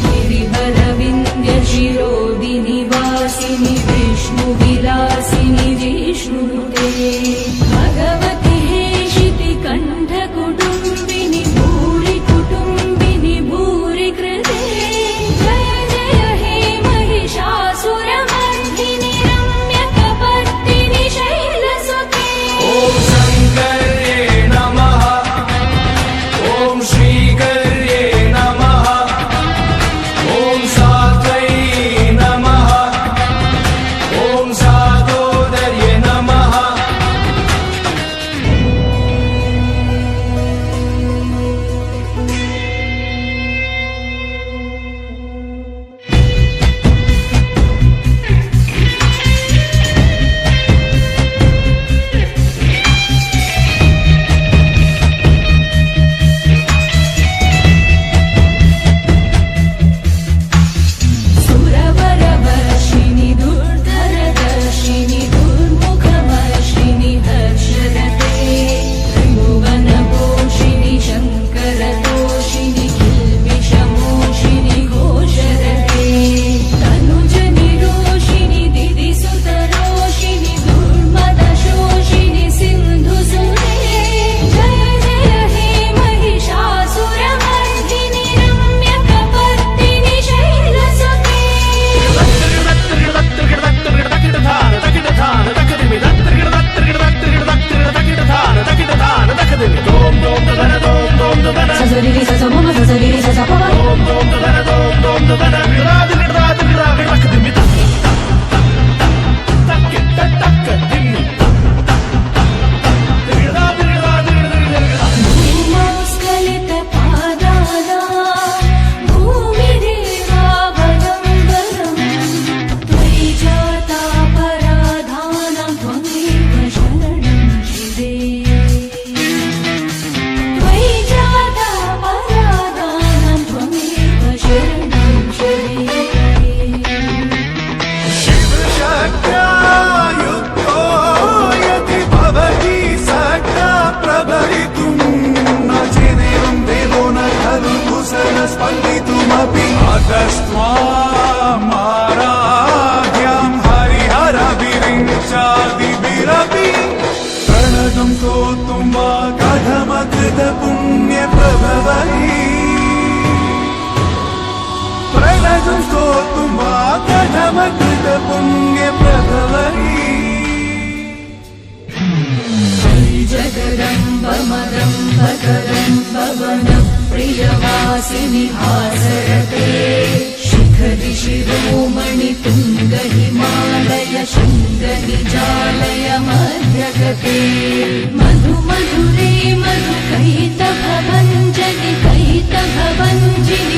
गिरिवरविन्द्यशिरोदिनिवासिनि विष्णुविलासिनि जिष्णुनुते भगवति हेशिति कण्ठकुटुम्बिनि भूरि कुटुम्बिनि भूरि कृते जय जय हे महिषासुरमर्दिनि रम्यकपर्दिनि शैलसुते। ॐ शङ्कर्ये नमः, ॐ श्रीकर्ये नमः, ॐ सात्वै नमः, ॐ सातोदर्ये नमः। सुरवरवर्षिणि दुर्धरदर्शिनि दुर्मुखवर्षिणि हर्षरते त्रिभुवनपोषिणि शङ्करतोषिणि किल्बिषमोषिणि घोषरते तनुजनिरोषिणि दिदिसुतरोषिणि दुर्मदशोषिणि सिन्धुसुते जय जय हे महिषासुरमर्दिनि रम्यकपर्दिनि शैलसुते। సజరిరి సజమమ సజరిరి సజపమ भूमौस्खलितपादाना भूमिदेवावलम्बनम् त्वयि जातापराधानां त्वमेव शरणं शिवे त्वयि जातापराधानां त्वमेव शरणं शिवे। शिवशक्त्या युक्तो यदि भवति सक्ता प्रभवितुं न चेदेवं देवो न खलु कुशलस्पन्दितुमपि अतस्त्वामाराध्यां हरिहरविरिञ्चादिभिरपि प्रणतं स्तोतुं वा कथमकृतपुण्यप्रभवै प्रणतं स्तोतुं वा कथमकृतपुण्यप्रभवै। जगदम्ब मदम्बकदम्ब वनप्रियवासिनि हासरते शिखरि शिरोमणि तुङ्ग हिमालय शृङ्गनिजालय मध्यगते मधु मधुरे मधु कैतभञ्जनि कैतभञ्जिनि